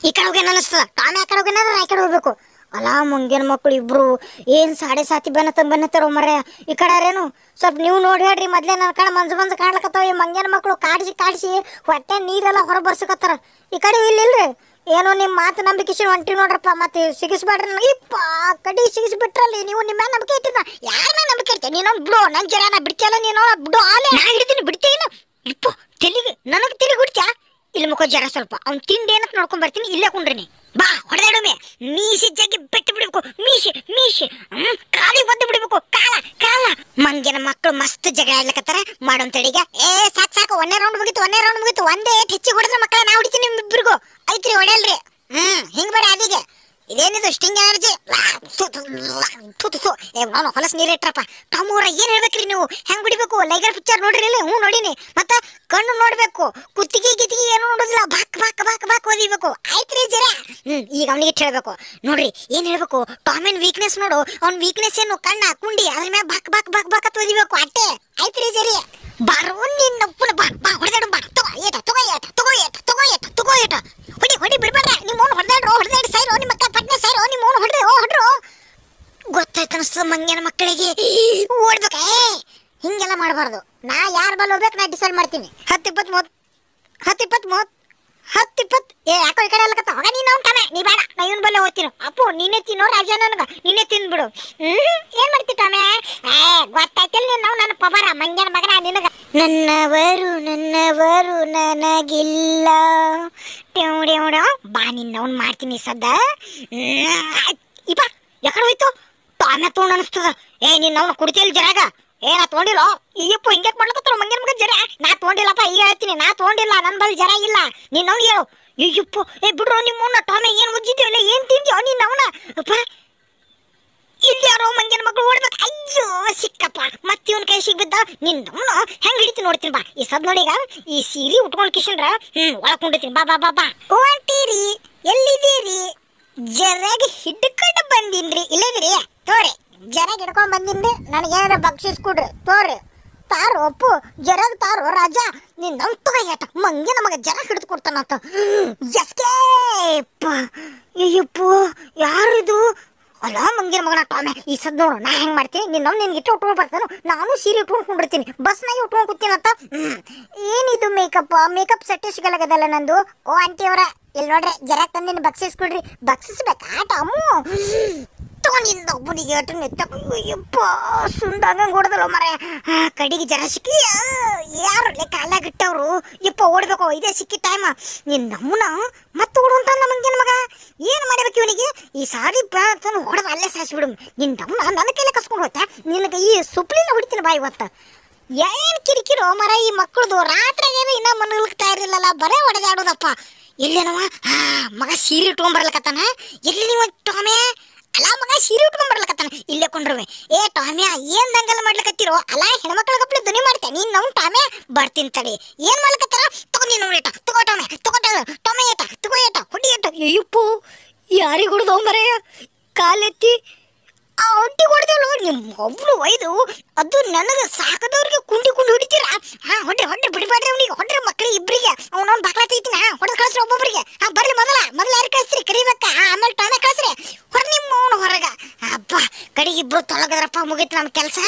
ಈ ಕಡೆ ಹೋಗಿ ಅನಿಸ್ತದ ಟಾಮಿ ಆ ಕಡೆ ಹೋಗಿ ಆ ಕಡೆ ಹೋಗ್ಬೇಕು. ಅಲ್ಲ ಮಂಗೇನ ಮಕ್ಕಳು ಇಬ್ರು ಏನು ಸಾಡೆ ಸಾತಿ ಬೆನ್ನತ್ತಾರೋ ಮರ. ಈ ಕಡೆ ಅರೇನು ಸ್ವಲ್ಪ ನೀವು ನೋಡಿ ಹೇಳ್ರಿ. ಮೊದಲೇ ನನ್ನ ಕಡೆ ಮಂಜು ಕಾಣ್ಲಕತ್ತಾವ. ಈ ಮಂಗೇನ ಮಕ್ಕಳು ಕಾಡಿಸಿ ಹೊಟ್ಟೆ ನೀರೆಲ್ಲ ಹೊರ ಬರ್ಸಕತ್ತಾರ. ಈ ಕಡೆ ಇಲ್ಲಿಲ್ರಿ ಏನೋ ನಿಮ್ಮ ಮಾತು ನಂಬಿಕೆ ಹೊಂಟ್ರಿ ನೋಡ್ರಪ್ಪ. ಮತ್ತೆ ಸಿಗಿಸ್ಬೇಡ್ರಿ ನನಗೆ. ಇಪ್ಪ ಕಡಿ ಸಿಗಿಸ್ಬಿಟ್ರಲ್ಲಿ ನೀವು. ನಿಮ್ಮ ನಂಬಿಕೆ ಇಟ್ಟಿದ್ದ ಯಾರ ನಂಬಿಕೆ ಇರ್ತೀವಿ ನೀನು ಬಿಡು. ನನ್ನ ಜರ ನಾ ಬಿಡ್ತಿಯಲ್ಲ ನೀನು ಬಿಡು. ಆಲೆ ನಾ ಹಿಡಿತೀನಿ ಬಿಡ್ತೀನಿ. ಇಪ್ಪ ತೆಲಿಗೆ ನನಗೆ ತೆಲಿಗೆ ಬಿಡ್ತ್ಯಾ. ಇಲ್ಲಿ ಮುಖ ಜರ ಸ್ವಲ್ಪ ಅವ್ನು ತಿಂಡಿ ಏನಂತ ನೋಡ್ಕೊಂಡ್ ಬರ್ತೀನಿ. ಇಲ್ಲೇ ಕುಂಡ್ರಿನಿ ಬಾ ಹೊಡೆದಾಡೊಮ್ಮೆ. ಮೀಸಿ ಜಗ್ಗಿ ಬೆಟ್ಟಿ ಬಿಡ್ಬೇಕು. ಮೀಸಿ ಕಾಲಿಗೆ ಬದ್ದು ಬಿಡ್ಬೇಕು. ಕಾಲ ಮಂಗೇನ ಮಕ್ಕಳು ಮಸ್ತ್ ಜಗಳ ಆಡ್ಲಕತ್ತಾರ. ಮಾಡೋನ್ ತಡಿಗ. ಸಾಕು ಒಂದೇ ರೌಂಡ್ ಮುಗಿತು. ಒಂದೇ ಹೆಚ್ಚಿಗೆ ಹೊಡೆದ್ರೆ ಮಕ್ಕಳ ನಾ ಹೊಡಿತೀನಿ ನಿಮ್ಮಿಬ್ರಿಗೂ. ಐತ್ರಿ ಹೊಡೆಯಲ್ರಿ. ಹಿಂಗ್ ಬೇಡ ಅದಿಗೆ. ಇದೇನಿದು ಸ್ಟಿಂಗ್ ಎನರ್ಜಿ. ನಾನು ಹೊಲಸ್ ನೀರು ಇಟ್ರಪ್ಪ. ಟಮೋರ ಏನ್ ಹೇಳ್ಬೇಕ್ರಿ ನೀವು. ಹೆಂಗ್ ಬಿಡ್ಬೇಕು ಲೈಗರ್ ಪಿಕ್ಚರ್ ನೋಡ್ರಿ ಇಲ್ಲಿ. ನೋಡಿನಿ. ಮತ್ತ ಕಣ್ಣು ನೋಡ್ಬೇಕು. ಕುತ್ತಿಗೆ ಗಿತ್ತಿಗೆ ಏನು ನೋಡೋದಿಲ್ಲ. ಬಾಕ್ ಓದಿಬೇಕು. ಆಯ್ತ್ರಿ ಜರ. ಈಗ ಅವನಿಗೆ ಹೇಳ್ಬೇಕು ನೋಡ್ರಿ. ಏನ್ ಹೇಳ್ಬೇಕು ಟಾಮಿನ್ ವೀಕ್ನೆಸ್ ನೋಡು. ಅವ್ನ ವೀಕ್ನೆಸ್ ಏನು ಕಣ್ಣ ಕುಂಡಿ ಅದ್ರ ಮ್ಯಾಗ ಬಾಕ್ ಅಂತ ಓದಿಬೇಕು. ಅಟ್ಟೆ ಆಯ್ತ್ರಿ ಜರಿ. ಬಾರೋ ನಿನ್ನ ಬಾ ಹೊಡೆದಾಡು ಬಾ. ತಗೋ ಏಟ ಹೊಡಿ ಬಿಡ್ಬೇಡ್ರ. ನಿಮ್ಮ ಅವ್ನು ಹೊಡೆದಾಡಿ ಸೈರೋ ನಿಮ್ಮ ಅಕ್ಕ ಪಟ್ನೆ ಸೈರೋ. ನಿಮ್ಮ ಅವ್ನು ಹೊಡ್ರು ಗೊತ್ತಾಯ್ತು ಅನಿಸ್ತದ ಮಂಗೇನ ಮಕ್ಕಳಿಗೆ. ಓಡ್ಬೇಕ. ಹಿಂಗೆಲ್ಲ ಮಾಡಬಾರ್ದು. ನಾ ಯಾರ ಬಲ್ ಹೋಗ್ಬೇಕು ನಾ ಡಿಸೈಡ್ ಮಾಡ್ತೀನಿ. 10-20 ಯಾಕೋ ಈ ಕಡೆ ಅಲ್ಲಕತ್ತ ಹೋಗ. ನೀನು ಅವ್ನು ಟಮೆ ನೀ ಬೇಡ. ನಾ ಇವನ್ ಬಲ್ಲೆ ಹೋಗ್ತೀನಿ. ಅಪ್ಪು ನೀನೇ ತಿನ್ನೋ ರಾಜ. ನನಗ ನೀನೇ ತಿಂದ್ಬಿಡು. ಏನ್ ಮಾಡ್ತಿ ಟಮೆ. ಗೊತ್ತಾಯ್ತಿಲ್ಲ ನೀನು ನನ್ನ ಪಬರ ಮಂಗೇನ ಮಗನ ನಿನಗ. ನನ್ನವರು ನನಗಿಲ್ಲ. ಬಾ ನಿನ್ನವನ್ ಮಾಡ್ತೀನಿ ಸದ್ದ. ಇಪ್ಪ ಯಾಕಡೆ ಹೋಯ್ತು. ಟಾಮೆ ತೊಗೊಂಡು ಅನಿಸ್ತದ. ನಿನ್ನವನು ಕುಡಿತಿಲ್ ಜರಾಗ. ನಾ ತೊಗೊಂಡಿಲ್ಲ. ಅಯ್ಯಪ್ಪ ಹಿಂಗ್ಯಾಕ್ ಮಾಡ್ಲಕತ್ತಾರ ಮಂಗೇನ ಮಗ ಜರ. ನಾ ತೊಗೊಂಡಿಲ್ಲಪ್ಪ. ಈಗ ಹೇಳ್ತೀನಿ ನಾ ತೊಗೊಂಡಿಲ್ಲ. ನನ್ನ ಬಲ್ ಜರ ಇಲ್ಲ. ನಿನ್ನವ್ನು ಹೇಳು. ಅಯ್ಯಪ್ಪ ಬಿಡ್ರೋ ನಿಮ್ಮವ್ನ. ಟಾಮೆ ಏನ್ ಉಜ್ಜಿದ್ಯಲ್ಲ ಏನ್ ತಿಂದ್ಯೋ ನಿನ್ನವನ. ಅಪ್ಪ ಇಲ್ಲಿ ಯಾರೋ ಮಂಗೇನ ಮಗಳು ಓಡ್ಬೇಕು. ಅಯ್ಯೋ ಸಿಕ್ಕಪ್ಪ. ಮತ್ತೆ ಇವನ್ ಕೈ ಸಿಗ್ಬಿದ್ದ. ನಿನ್ನವನು ಹೆಂಗ್ ಹಿಡಿತೀನಿ ನೋಡ್ತೀನಿ ಬಾ. ಈ ಸದ್ ನೋಡಿಗ ಈ ಸೀರೆ ಉಟ್ಕೊಂಡ್ ಕಿಶನ್ರ ಒಳಕೊಂಡಿರ್ತೀನಿ. ಬಾ ಓಂಟಿರಿ ಎಲ್ಲಿದ್ದೀರಿ. ಜರಾಗ ಹಿಡ್ಕೊಂಡು ಬಂದಿನ್ರಿ. ಇಲ್ಲದಿರಿ ತೋರಿ. ಜರಾಗ ಹಿಡ್ಕೊಂಡ್ ಬಂದಿನ್ರಿ. ನನಗೇನಾರ ಬಕ್ಷಿಸ್ ಕೊಡ್ರಿ. ತೋರಿ ತಾರು ಅಪ್ಪು ಜರಾಗ ತಾರು ರಾಜ. ನಿನ್ನ ತಗೋಯಟ ಮಂಗೇನ ಮಗ ಜರ ಹಿಡಿದು ಕೊಡ್ತಾನಂತ. ಎಸ್ಕೇಪ್. ಅಯ್ಯಪ್ಪೋ ಯಾರಿದು. ಅಲ್ಲ ಮಂಗೇನ ಮಗನ ಟಾಮೆ. ಈ ಸದ್ ನೋಡು ನಾ ಹೆಂಗ್ ಮಾಡ್ತೀನಿ. ನಿನ್ಗೆ ಇಟ್ಟು ಉಟ್ಕೊಂಡ್ ಬರ್ತಾನು. ನಾನು ಸೀರೆ ಉಟ್ಕೊಂಡು ಕುಂಡಿರ್ತೀನಿ. ಬಸ್ನಾಗೆ ಉಟ್ಕೊಂಡು ಕೂತೀನಂತ. ಏನಿದು ಮೇಕಪ್ ಸೆಟ್ಟೆ ಸಿಗಲಾಗದಲ್ಲ ನಂದು. ಓ ಆಂಟಿ ಅವರ ಇಲ್ಲಿ ನೋಡ್ರಿ ಜರ ತಂದಿನ ಬಕ್ಸಿಸ್ ಕೊಡ್ರಿ. ಬಕ್ಸಿಸ್ಬೇಕಾ ಟಮ್ಮು. ತಗೊಂಡಿಂದ ಒಬ್ಬನಿಗೆ ಅಯ್ಯಪ್ಪ ಸುಂದಂಗ ಹೊಡೆದಲ್ಲ ಮರ. ಕಡಿಗೆ ಜರ ಸಿಕ್ಕಿ ಯಾರು ಕಾಲಾಗಿಟ್ಟವ್ರು. ಯಪ್ಪ ಓಡ್ಬೇಕು. ಇದೇ ಸಿಕ್ಕಿ ಟೈಮ್. ನಿನ್ನಮ್ಮನ ಮತ್ತೆ ಓಡುವಂತಲ್ಲ ಮಂಗೇನ ಮಗ. ಏನು ಮಾಡ್ಬೇಕು ಇವನಿಗೆ. ಈ ಸಾರಿ ಹೊಡೆದು ಅಲ್ಲೇ ಸಾಯಿಸ್ಬಿಡು. ನಿನ್ನಮ್ಮನ ನನ್ನ ಕೈಲೇ ಕಸ್ಕೊಂಡು ಹೋಗ್ತಾ. ನಿನಗೆ ಈ ಸುಪ್ಲಿನ ಹೊಡಿತೀನಿ ಬಾ ಇವತ್ತ. ಏನ್ ಕಿರಿಕಿರೋ ಮರ ಈ ಮಕ್ಕಳದು. ರಾತ್ರಿಗೇನು ಇನ್ನ ಮನಗಲ್ತಾ ಇರಲಿಲ್ಲಲ್ಲ. ಬರೇ ಹೊಡೆದಾಡೋದಪ್ಪ. ಎಲ್ಲೇನವ ಮಗ ಸೀರೆ ಉಟ್ಕೊಂಡ್ ಬರ್ಲಕತ್ತಾನ. ಎಲ್ಲಿ ನೀವು ಟಾಮೆ. ಅಲ್ಲ ಮಗ ಸೀರೆ ಉಟ್ಕೊಂಡ್ ಬರ್ಲಕತ್ತಾನ. ಇಲ್ಲೇ ಕೊಂಡ್ರುವೆ. ಟಾಮ್ಯ ಏನ್ ದಂಗಲ್ ಮಾಡ್ಲಕತ್ತಿರೋ. ಅಲ್ಲ ಹೆಣ್ಮಕ್ಳ ಗಪ್ಲೆ ಧ್ವನಿ ಮಾಡ್ತೇನೆ. ನೀನ್ ನಾವು ಟಾಮೆ ಬರ್ತೀನಿ ತಡಿ. ಏನ್ ಮಾಡ್ಲಕತ್ತಾರ. ತಗೊಂಡಿ ನೋಡಿ ತಗೋ ಟಾಮೆ ಟೊಮೆ ಏಟ ಹೊಡಿ ಏಟ. ಅಯ್ಯಪ್ಪು ಯಾರಿಗೆ ಹೊಡೆದೋ ಮರೆಯ. ಕಾಲೆತ್ತಿ ಒಟ್ಟಿ ಹೊಡೆದಳು. ನಿಮ್ಮ ಒಬ್ಳು ಒಯ್ದು ಅದು ನನಗೆ ಸಾಕದವ್ರಿಗೆ ಕುಂಡಿ ಹೊಡಿತೀರಾ. ಹೊಡ್ರಿ ಬಿಡಬೇಡ್ರಿ. ಅವನಿಗೆ ಹೊಡ್ರಿ ಮಕ್ಕಳಿಗೆ ಇಬ್ಬರಿಗೆ. ಅವನವ್ನು ಬಾಕ್ಲ ತೈತಿನ ಹೊಡೆದು ಕಳಿಸ್ರಿ ಒಬ್ಬೊಬ್ಬರಿಗೆ. ಬರ್ರಿ ಮೊದಲ ಯಾರು ಕಳಿಸ್ರಿ ಕರಿಬೇಕ. ಆಮೇಲೆ ಟಾಮೆ ಕಳಿಸ್ರಿ. ನಿಮ್ಮ ಅವನು ಹೊರಗ. ಅಪ್ಪ ಕಡೆಗೆ ಇಬ್ರು ತೊಳಗದ್ರಪ್ಪ. ಮುಗೀತು ನಮ್ಮ ಕೆಲಸ.